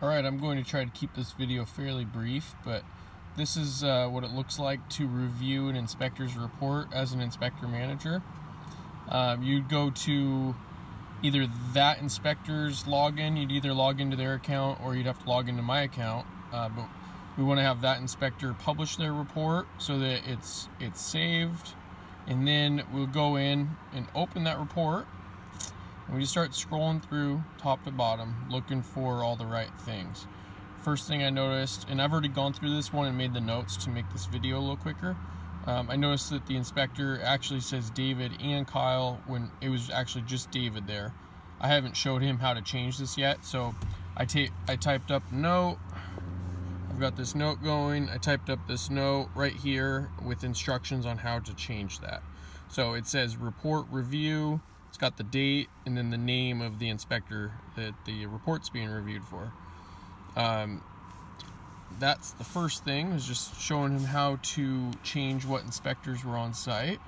Alright, I'm going to try to keep this video fairly brief, but this is what it looks like to review an inspector's report as an inspector manager. You'd go to either that inspector's login, you'd either log into their account or you'd have to log into my account, but we want to have that inspector publish their report so that it's saved, and then we'll go in and open that report. And we just start scrolling through top to bottom looking for all the right things. First thing I noticed, and I've already gone through this one and made the notes to make this video a little quicker, I noticed that the inspector actually says David and Kyle when it was actually just David there. I haven't showed him how to change this yet, so I typed up note. I've got this note going. I typed up this note right here with instructions on how to change that. So it says report review. It's got the date and then the name of the inspector that the report's being reviewed for. That's the first thing, is just showing him how to change what inspectors were on site.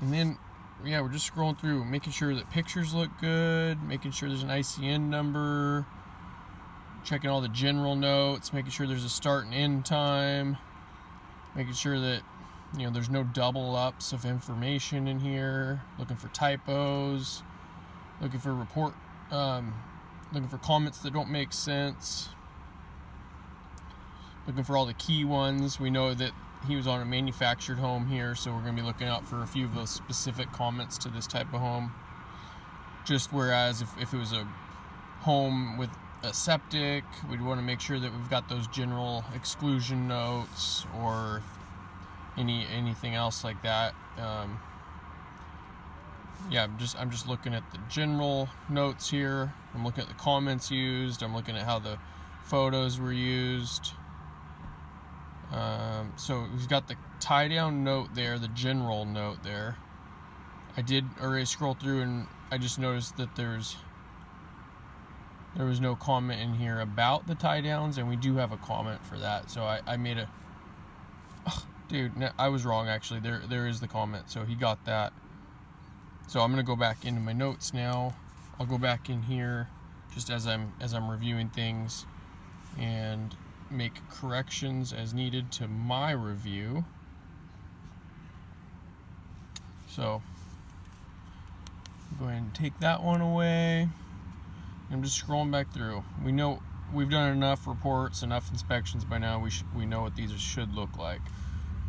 And then, yeah, we're just scrolling through, making sure that pictures look good, making sure there's an ICN number, checking all the general notes, making sure there's a start and end time, making sure that there's no double ups of information in here, looking for typos, looking for looking for comments that don't make sense, looking for all the key ones. We know that he was on a manufactured home here, so we're going to be looking out for a few of those specific comments to this type of home. Just whereas if it was a home with a septic, we'd want to make sure that we've got those general exclusion notes or anything else like that. Yeah, I'm just looking at the general notes here. I'm looking at the comments used. I'm looking at how the photos were used. So we've got the tie down note there, the general note there. I did already scroll through and I just noticed that there was no comment in here about the tie downs, and we do have a comment for that. So I made a dude, I was wrong actually. There is the comment, so he got that. So I'm gonna go back into my notes now. I'll go back in here just as I'm reviewing things and make corrections as needed to my review. So go ahead and take that one away. I'm just scrolling back through. We know we've done enough reports, enough inspections by now. We know what these should look like.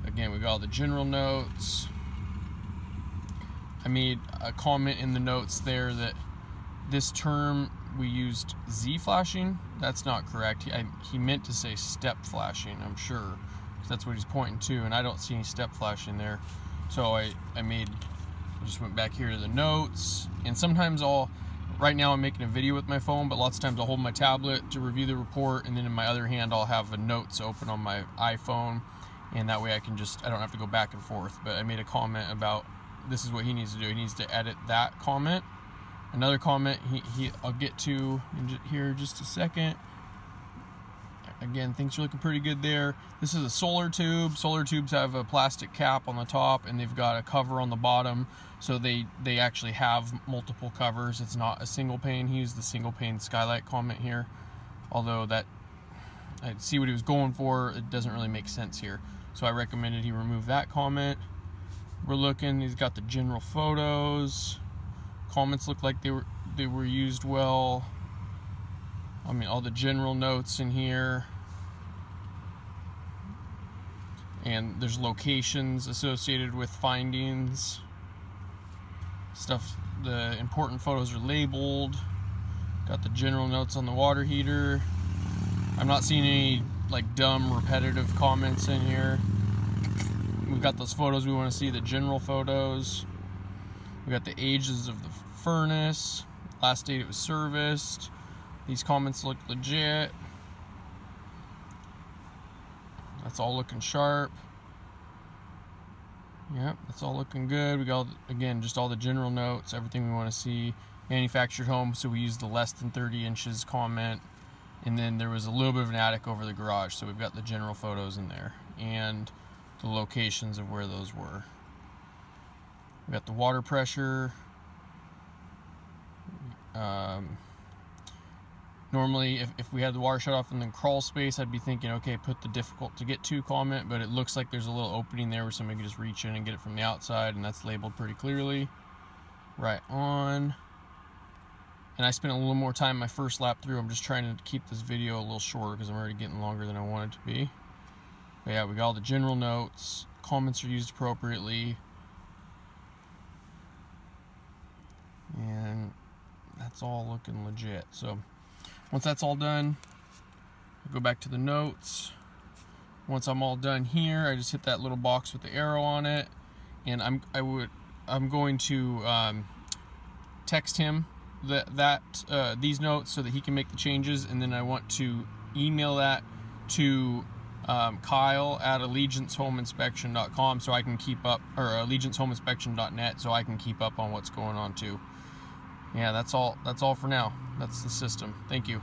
Again, we got all the general notes. I made a comment in the notes there that this term we used Z flashing. That's not correct. He meant to say step flashing, I'm sure, because that's what he's pointing to, and I don't see any step flashing there. So I just went back here to the notes, and sometimes right now I'm making a video with my phone, but lots of times I'll hold my tablet to review the report, and then in my other hand I'll have a notes open on my iPhone, and that way I don't have to go back and forth. But I made a comment about this is what he needs to do. He needs to edit that comment. Another comment I'll get to here in just a second. Again, things are looking pretty good there. This is a solar tube. Solar tubes have a plastic cap on the top, and they've got a cover on the bottom, so they actually have multiple covers. It's not a single pane. He used the single pane skylight comment here, although that I see what he was going for. It doesn't really make sense here, so I recommended he remove that comment. We're looking. He's got the general photos. Comments look like they were used well. I mean, all the general notes in here, and there's locations associated with findings. The important photos are labeled. Got the general notes on the water heater. I'm not seeing any like dumb repetitive comments in here. We've got those photos we want to see, the general photos. We got the ages of the furnace, last date it was serviced. These comments look legit. That's all looking sharp. Yep, that's all looking good. We got, again, just all the general notes, everything we want to see. Manufactured home, so we used the less than 30 inches comment. And then there was a little bit of an attic over the garage, so we've got the general photos in there and the locations of where those were. We got the water pressure. Normally, if we had the water shut off in the crawl space, I'd be thinking, okay, put the difficult to get to comment, but it looks like there's a little opening there where somebody can just reach in and get it from the outside, and that's labeled pretty clearly. Right on. And I spent a little more time my first lap through. I'm just trying to keep this video a little shorter because I'm already getting longer than I want it to be. But yeah, we got all the general notes. Comments are used appropriately. And that's all looking legit. So once that's all done, I'll go back to the notes. Once I'm all done here, I just hit that little box with the arrow on it, and I'm going to text him these notes so that he can make the changes, and then I want to email that to Kyle at allegiancehomeinspection.com so I can keep up, or allegiancehomeinspection.net, so I can keep up on what's going on too. Yeah, that's all for now. That's the system. Thank you.